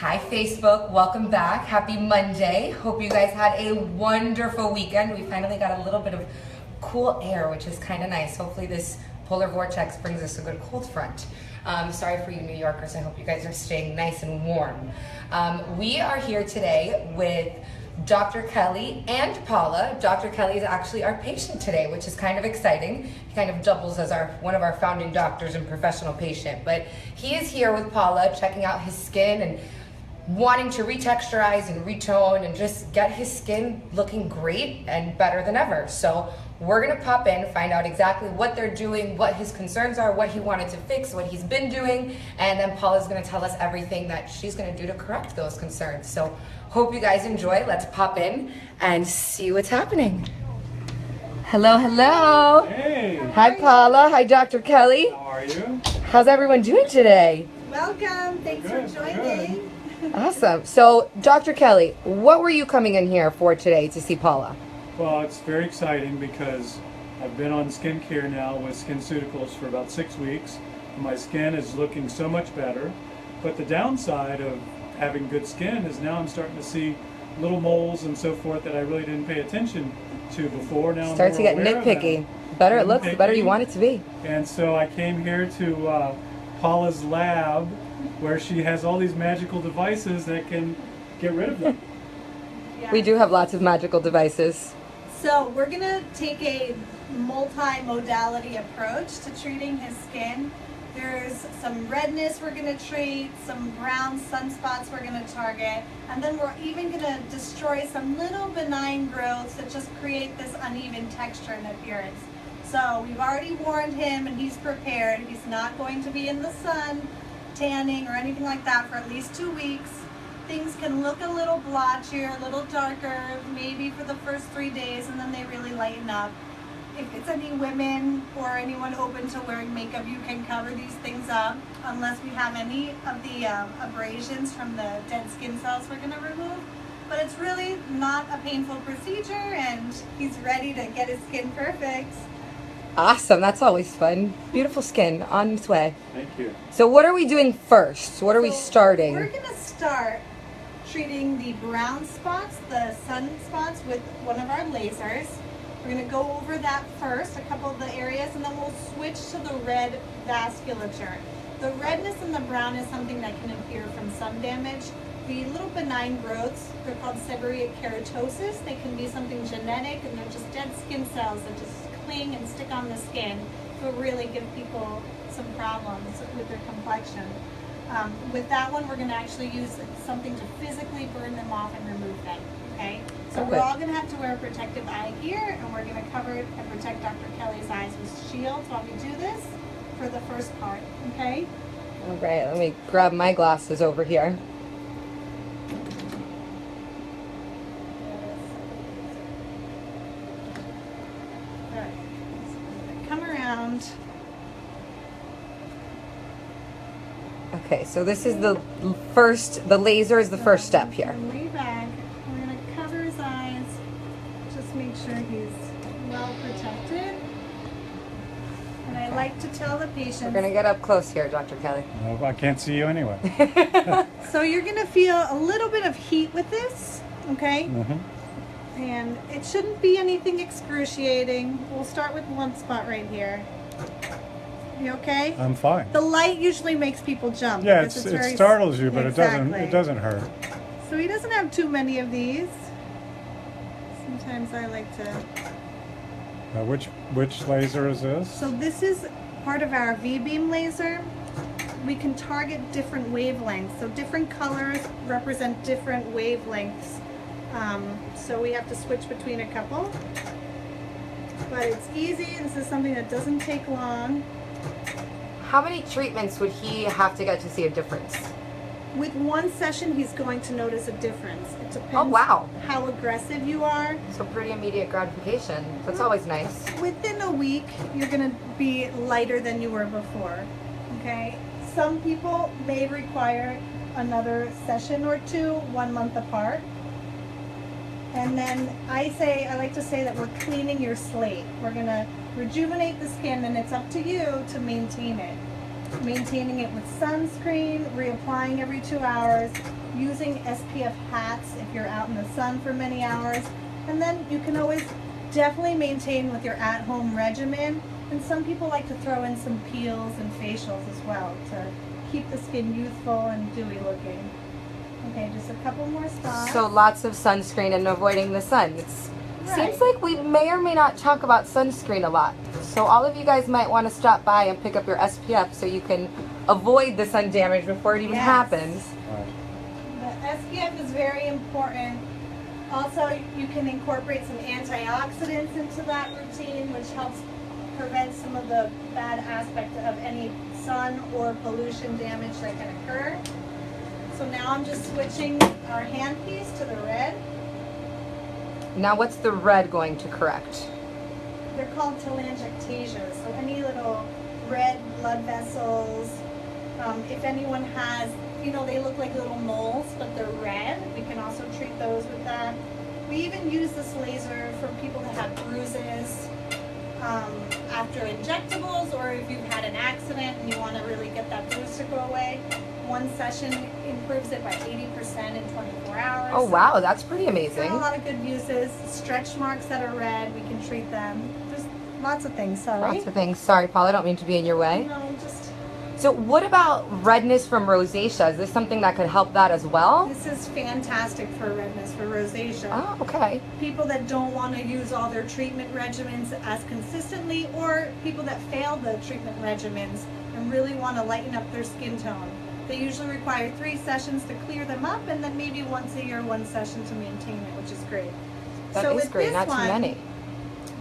Hi Facebook, welcome back. Happy Monday. Hope you guys had a wonderful weekend. We finally got a little bit of cool air, which is kind of nice. Hopefully this polar vortex brings us a good cold front. Sorry for you New Yorkers, I hope you guys are staying nice and warm. We are here today with Dr. Kelly and Paula. Dr. Kelly is actually our patient today, which is kind of exciting. He kind of doubles as one of our founding doctors and professional patient. But he is here with Paula, checking out his skin and wanting to retexturize and retone and just get his skin looking great and better than ever. So we're gonna pop in, find out exactly what they're doing, what his concerns are, what he wanted to fix, what he's been doing, and then Paula's gonna tell us everything that she's gonna do to correct those concerns. So hope you guys enjoy. Let's pop in and see what's happening. Hello, hello. Hey. Hi Paula, hi Dr. Kelly. How are you? How's everyone doing today? Welcome, thanks for joining. Awesome. So, Dr. Kelly, what were you coming in here for today to see Paula? Well, it's very exciting because I've been on skincare now with SkinCeuticals for about 6 weeks. My skin is looking so much better. But the downside of having good skin is now I'm starting to see little moles and so forth that I really didn't pay attention to before. Now Start to get nitpicky. The better it looks, the better you want it to be. And so I came here to Paula's lab, where she has all these magical devices that can get rid of them. Yeah. We do have lots of magical devices. So we're going to take a multi-modality approach to treating his skin. There's some redness we're going to treat, some brown sunspots we're going to target, and then we're even going to destroy some little benign growths that just create this uneven texture and appearance. So we've already warned him and he's prepared. He's not going to be in the sun, tanning or anything like that for at least 2 weeks. Things can look a little blotchier, a little darker, maybe for the first 3 days, and then they really lighten up. If it's any women or anyone open to wearing makeup, you can cover these things up unless we have any of the abrasions from the dead skin cells we're going to remove. But it's really not a painful procedure and he's ready to get his skin perfect. Awesome, that's always fun. Beautiful skin, on its way. Thank you. So what are we doing first? What are we starting? We're going to start treating the brown spots, the sunspots, with one of our lasers. We're going to go over that first, a couple of the areas, and then we'll switch to the red vasculature. The redness and the brown is something that can appear from sun damage. The little benign growths, they're called seborrheic keratosis. They can be something genetic, and they're just dead skin cells that just cling and stick on the skin. So really give people some problems with their complexion. With that one, we're going to actually use something to physically burn them off and remove them. Okay? So we're all going to have to wear protective eye gear, and we're going to cover and protect Dr. Kelly's eyes with shields while we do this for the first part. Okay? All right, let me grab my glasses over here. All right. Come around. Okay, so this is the laser is the first step here. Way back. We're going to cover his eyes. Just make sure he's well protected. And I like to tell the patients. We're gonna get up close here, Dr. Kelly. Well, I can't see you anyway. So you're going to feel a little bit of heat with this, okay? Mm-hmm. And it shouldn't be anything excruciating. We'll start with one spot right here. You okay? I'm fine. The light usually makes people jump. Yeah, because it startles you, but Exactly. it doesn't hurt. So he doesn't have too many of these. Sometimes I like to. Which laser is this? So this is part of our V-beam laser. We can target different wavelengths. So different colors represent different wavelengths. So we have to switch between a couple. But it's easy. This is something that doesn't take long. How many treatments would he have to get to see a difference? With one session, he's going to notice a difference. It depends Oh, wow. how aggressive you are. So pretty immediate gratification. That's always nice. Within a week, you're going to be lighter than you were before. Okay? Some people may require another session or two, 1 month apart. And then I like to say that we're cleaning your slate. We're going to rejuvenate the skin, and it's up to you to maintain it. maintaining it with sunscreen, reapplying every 2 hours, using SPF hats if you're out in the sun for many hours. And then you can always definitely maintain with your at-home regimen. And some people like to throw in some peels and facials as well to keep the skin youthful and dewy looking. Okay, just a couple more spots. So lots of sunscreen and avoiding the sun. It's Right. seems like we may or may not talk about sunscreen a lot. So all of you guys might want to stop by and pick up your SPF so you can avoid the sun damage before it even Yes. happens. The SPF is very important. Also, you can incorporate some antioxidants into that routine, which helps prevent some of the bad aspect of any sun or pollution damage that can occur. So now I'm just switching our handpiece to the red. Now what's the red going to correct? They're called telangiectasias. So any little red blood vessels, if anyone has, you know, they look like little moles, but they're red, we can also treat those with that. We even use this laser for people that have bruises after injectables, or if you've had an accident and you want to really get that bruise to go away. One session improves it by 80% in 24 hours. Oh wow, that's pretty amazing. Got a lot of good uses. Stretch marks that are red, we can treat them. There's lots of things, sorry. Lots of things. Sorry, Paul, I don't mean to be in your way. No, just, So what about redness from rosacea? Is this something that could help that as well? this is fantastic for redness, for rosacea. Oh, okay. People that don't want to use all their treatment regimens as consistently, or people that fail the treatment regimens and really want to lighten up their skin tone. They usually require 3 sessions to clear them up, and then maybe once a year, 1 session to maintain it, which is great. That So is with great, this not one- too many.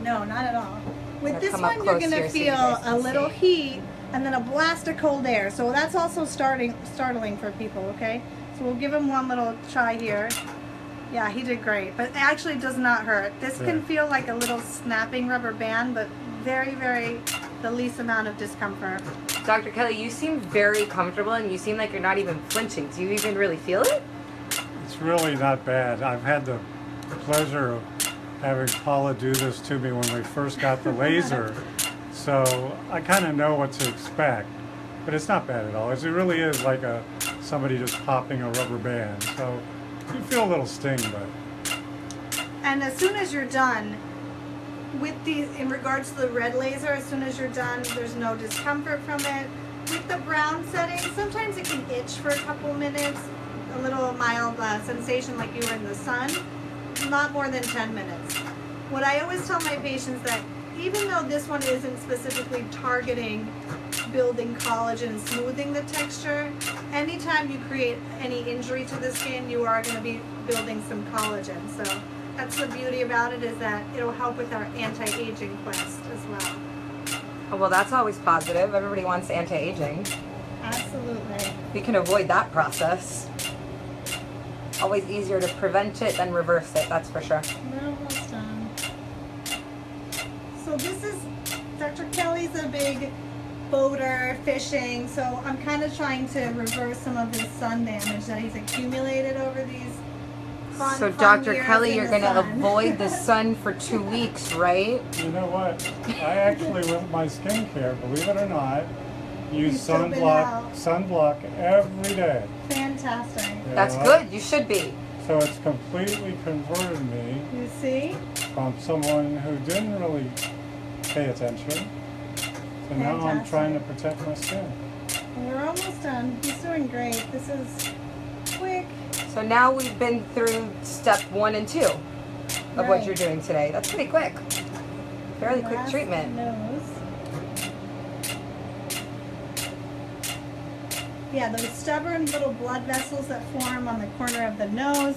No, not at all. With Gonna this come up one, you're close going to here so you feel guys a can little see. heat and then a blast of cold air. So that's also startling for people, okay? So we'll give him one little try here. Yeah, he did great, but it actually does not hurt. This can Yeah. feel like a little snapping rubber band, but very, very the least amount of discomfort. Dr. Kelly, you seem very comfortable and you seem like you're not even flinching. Do you even really feel it? It's really not bad. I've had the pleasure of having Paula do this to me when we first got the laser, so I kind of know what to expect. But it's not bad at all. It really is like somebody just popping a rubber band. So you feel a little sting, but And as soon as you're done, in regards to the red laser, as soon as you're done, there's no discomfort from it. With the brown setting, sometimes it can itch for a couple minutes, a little mild sensation like you were in the sun, not more than 10 minutes. What I always tell my patients that even though this one isn't specifically targeting building collagen, smoothing the texture, anytime you create any injury to the skin, you are going to be building some collagen. So that's the beauty about it, is that it'll help with our anti-aging quest as well. Oh, well, that's always positive. Everybody wants anti-aging. Absolutely. We can avoid that process. Always easier to prevent it than reverse it, that's for sure. We're almost done. So this is, Dr. Kelly's a big boater, fishing, so I'm kind of trying to reverse some of his sun damage that he's accumulated over these So Dr. Kelly, you're going to avoid the sun for 2 weeks, right? you know what? I actually, with my skincare, believe it or not, use You've still been out. sunblock every day. Fantastic. you That's know? good. You should be. So it's completely converted me You see? from someone who didn't really pay attention. So now I'm Fantastic. trying to protect my skin. We're almost done. He's doing great. This is quick. So now we've been through step 1 and 2 of what Right. you're doing today. That's pretty quick. Fairly quick Last treatment. nose. Yeah, those stubborn little blood vessels that form on the corner of the nose,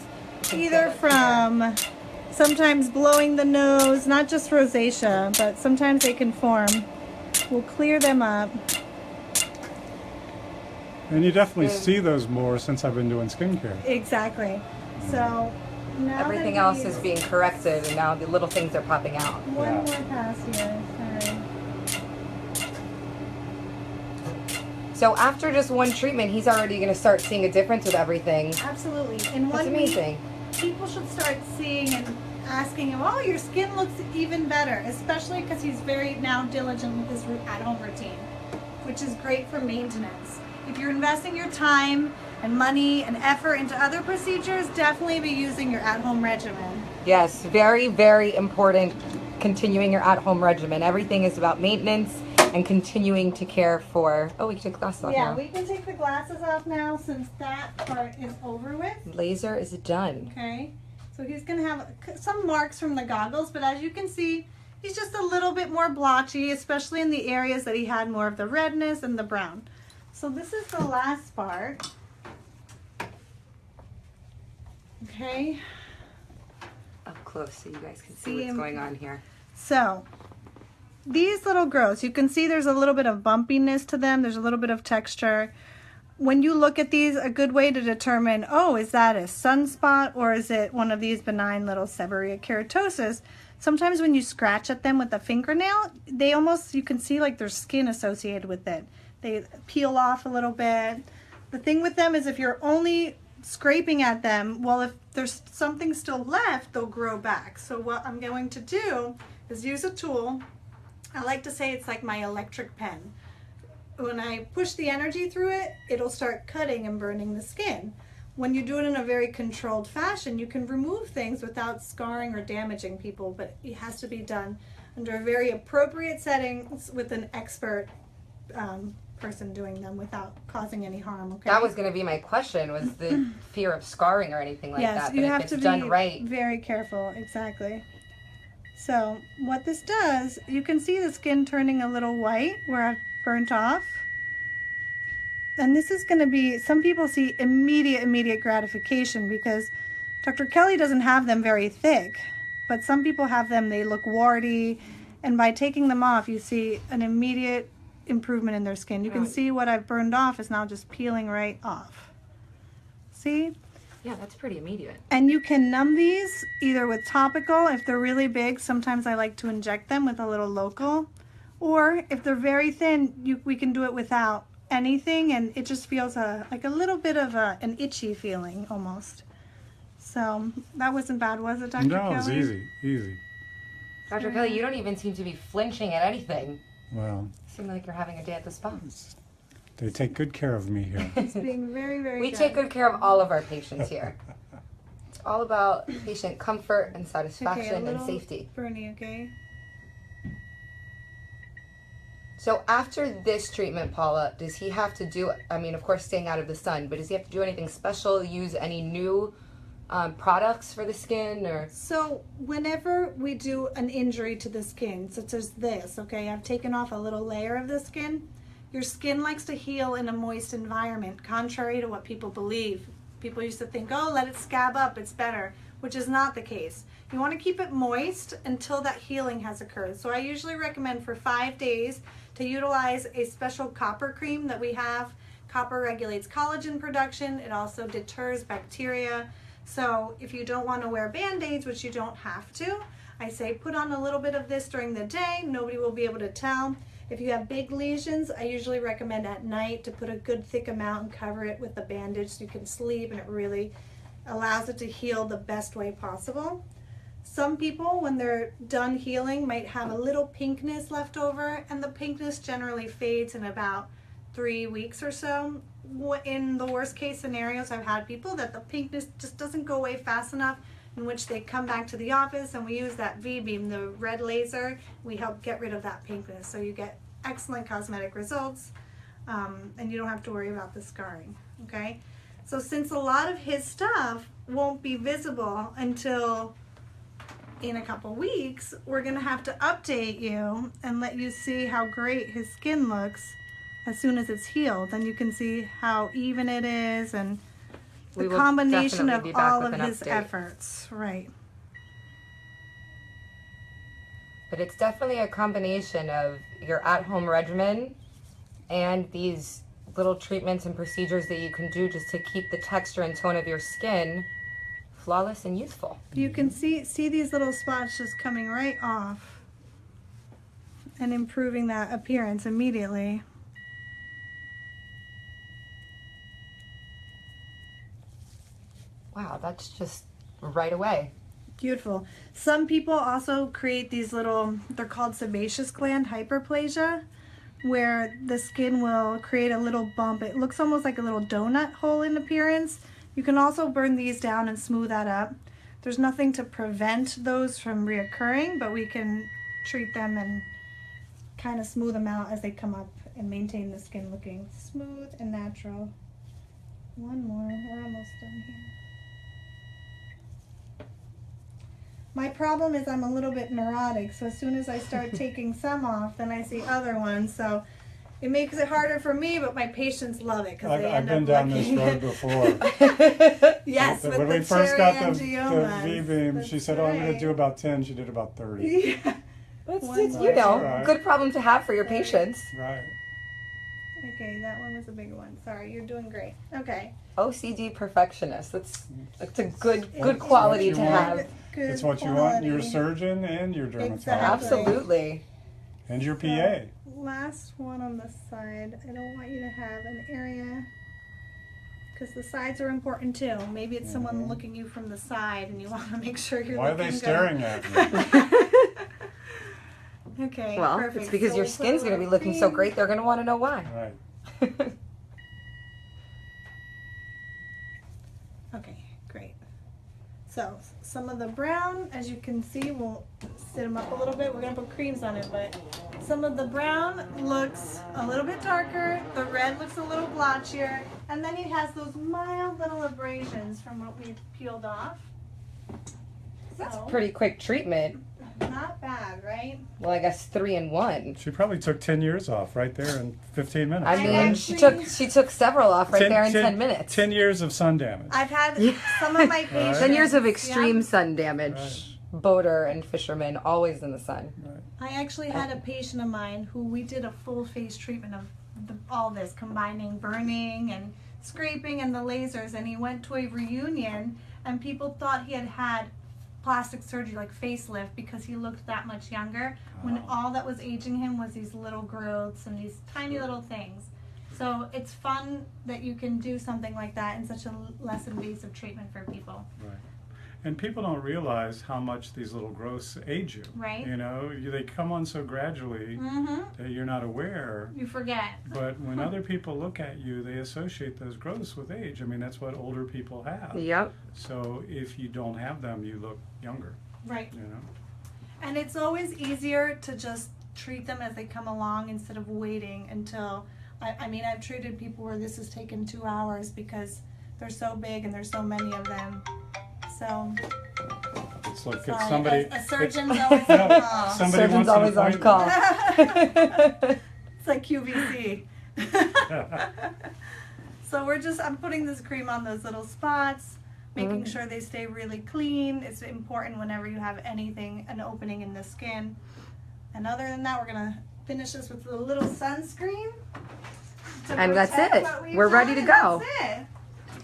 either from sometimes blowing the nose, not just rosacea, but sometimes they can form. We'll clear them up. And you definitely Good. see those more since I've been doing skincare. Exactly. So now Everything that else he's- is being corrected, and now the little things are popping out. One Yeah. more pass here. Sorry. So after just 1 treatment, he's already going to start seeing a difference with everything. Absolutely. In That's 1 amazing. week, people should start seeing and asking him, oh, your skin looks even better, especially because he's very now diligent with his at-home routine. which is great for maintenance. If you're investing your time and money and effort into other procedures, definitely be using your at-home regimen. Yes, very, very important, continuing your at-home regimen. Everything is about maintenance and continuing to care for... Oh, we can take the glasses off now. Yeah, we can take the glasses off now since that part is over with. Laser is done. Okay, so he's going to have some marks from the goggles, but as you can see, he's just a little bit more blotchy, especially in the areas that he had more of the redness and the brown. So this is the last part. Okay. Up close so you guys can see what's going on here. So these little growths, you can see there's a little bit of bumpiness to them. There's a little bit of texture. When you look at these, a good way to determine, oh, is that a sunspot or is it one of these benign little seborrheic keratosis? Sometimes when you scratch at them with a fingernail, they almost, you can see like there's skin associated with it. They peel off a little bit. The thing with them is if you're only scraping at them, well, if there's something still left, they'll grow back. So what I'm going to do is use a tool. I like to say it's like my electric pen. When I push the energy through it, it'll start cutting and burning the skin. When you do it in a very controlled fashion, you can remove things without scarring or damaging people, but it has to be done under a very appropriate setting with an expert person doing them without causing any harm. Okay. That was going to be my question, was the fear of scarring or anything like yes, that. But you if have it's to be done right. very careful. Exactly. So what this does, you can see the skin turning a little white where I've burnt off. And this is going to be, some people see immediate gratification because Dr. Kelly doesn't have them very thick, but some people have them, they look warty, and by taking them off, you see an immediate improvement in their skin. You can see what I've burned off is now just peeling right off. See? Yeah, that's pretty immediate. And you can numb these either with topical. If they're really big, sometimes I like to inject them with a little local. Or if they're very thin, we can do it without anything, and it just feels like a little bit of an itchy feeling almost. So that wasn't bad, was it, Dr. Kelly? No, it was easy. Dr. Kelly, you don't even seem to be flinching at anything. Well, You seem like you're having a day at the spa. they take good care of me here. It's being very We good. take good care of all of our patients here. It's all about patient comfort and satisfaction and safety. Bernie, okay? So after this treatment, Paula, does he have to do, I mean, of course, staying out of the sun, but does he have to do anything special, use any new products for the skin, or? So whenever we do an injury to the skin, such as this, okay, I've taken off a little layer of the skin. Your skin likes to heal in a moist environment, contrary to what people believe. People used to think, oh, let it scab up, it's better, which is not the case. You want to keep it moist until that healing has occurred. So I usually recommend for 5 days to utilize a special copper cream that we have. Copper regulates collagen production. It also deters bacteria. So if you don't want to wear Band-Aids, which you don't have to, I say put on a little bit of this during the day. Nobody will be able to tell. If you have big lesions, I usually recommend at night to put a good thick amount and cover it with a bandage so you can sleep, and it really allows it to heal the best way possible. Some people, when they're done healing, might have a little pinkness left over, and the pinkness generally fades in about 3 weeks or so. In the worst case scenarios, I've had people that the pinkness just doesn't go away fast enough, in which they come back to the office and we use that V-beam, the red laser. We help get rid of that pinkness, so you get excellent cosmetic results, and you don't have to worry about the scarring, okay? So since a lot of his stuff won't be visible until in a couple weeks, we're gonna have to update you and let you see how great his skin looks as soon as it's healed. And you can see how even it is, and the combination of all of his efforts, right? But it's definitely a combination of your at-home regimen and these little treatments and procedures that you can do just to keep the texture and tone of your skin flawless and youthful. You can see these little spots just coming right off and improving that appearance immediately. Wow, that's just right away. Beautiful. Some people also create these little, they're called sebaceous gland hyperplasia, where the skin will create a little bump. It looks almost like a little donut hole in appearance. You can also burn these down and smooth that up. There's nothing to prevent those from reoccurring, but we can treat them and kind of smooth them out as they come up and maintain the skin looking smooth and natural. One more, we're almost done here. My problem is I'm a little bit neurotic, so as soon as I start taking some off, then I see other ones. So it makes it harder for me, but my patients love it because they end I've up been down this looking. road before. Yes, with When the we first got the angiomas. V-beam, she That's said, "Oh, I'm going right. to do about 10." She did about 30. Yeah. It's, One it's, more. you know, Right. good problem to have for your patients. Right. Okay, that one was a bigger one. Sorry, you're doing great. Okay. OCD perfectionist. That's a good It's quality what to you have. want. Good It's what you want in your quality. surgeon and your dermatologist. Exactly. Absolutely. And your So, PA. last one on the side. I don't want you to have an area because the sides are important too. Maybe it's someone looking you from the side and you want to make sure you're Why are looking they good. staring at me? Okay, Well, perfect. it's because So your we'll put skin's a going to be little looking so cream. great, they're going to want to know why. Right. Okay, great. So some of the brown, as you can see, we'll sit them up a little bit. We're gonna put creams on it, but some of the brown looks a little bit darker. The red looks a little blotchier. And then it has those mild little abrasions from what we peeled off. That's So, pretty quick treatment. not bad, right? Well, I guess 3 in 1. She probably took 10 years off right there in 15 minutes. I I mean, actually- she took several off right there in 10 minutes. 10 years of sun damage. I've had some of my patients. 10 years of extreme Yeah. sun damage. Boater and fishermen, always in the sun. I actually had a patient of mine who we did a full face treatment of all this, combining burning and scraping and the lasers, and he went to a reunion and people thought he had had plastic surgery, like facelift, because he looked that much younger, when all that was aging him was these little growths and these tiny little things. So it's fun that you can do something like that in such a less invasive treatment for people. Right. And people don't realize how much these little growths age you. Right. You know, they come on so gradually Mm-hmm. that you're not aware. You forget. But when other people look at you, they associate those growths with age. I mean, that's what older people have. Yep. So if you don't have them, you look younger, Right. you know. And it's always easier to just treat them as they come along instead of waiting until, I mean, I've treated people where this has taken 2 hours because they're so big and there's so many of them. So, It's like if sorry, somebody... a surgeon's it's- always no, on call. somebody Surgeon's wants an always on appointment. call. It's like QVC. So I'm putting this cream on those little spots, making sure they stay really clean. It's important whenever you have an opening in the skin. And other than that, we're gonna finish this with a little sunscreen. to And that's protect it. what we've We're ready done, to and go. That's it.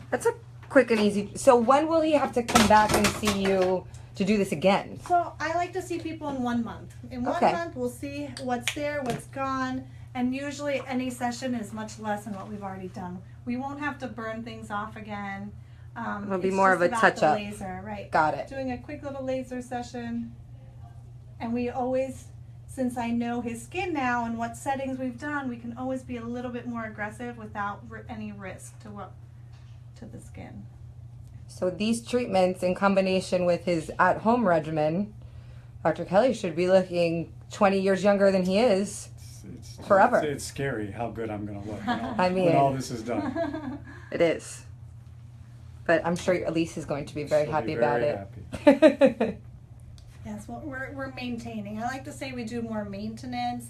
That's a quick and easy. So when will he have to come back and see you to do this again? So I like to see people in 1 month. In 1 Okay. month, we'll see what's there, what's gone, and usually any session is much less than what we've already done. We won't have to burn things off again. It'll be It's more just of a about the touch-up. Laser, right? Got it. Doing a quick little laser session, and we always, since I know his skin now and what settings we've done, we can always be a little bit more aggressive without any risk to the skin. So these treatments in combination with his at-home regimen, Dr. Kelly should be looking 20 years younger than he is. Forever. It's scary how good I'm going to look when I mean- when all this is done. It is. But I'm sure Elise is going to be very She'll happy be about very it. Yes, well, we're maintaining. I like to say we do more maintenance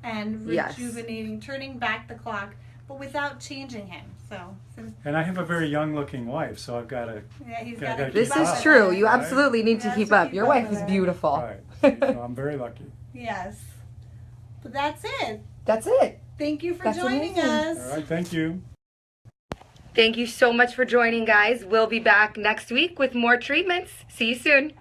and Yes. rejuvenating, turning back the clock, but without changing him. So, since, And I have a very young looking wife, so I've got to... yeah, he's Gotta got to keep This up. is true. You Right? absolutely need to Has keep to up. keep Your up wife with is it. beautiful. Right. So I'm very lucky. Yes. But that's it. That's it. Thank you for That's joining amazing. us. All right, thank you. Thank you so much for joining, guys. We'll be back next week with more treatments. See you soon.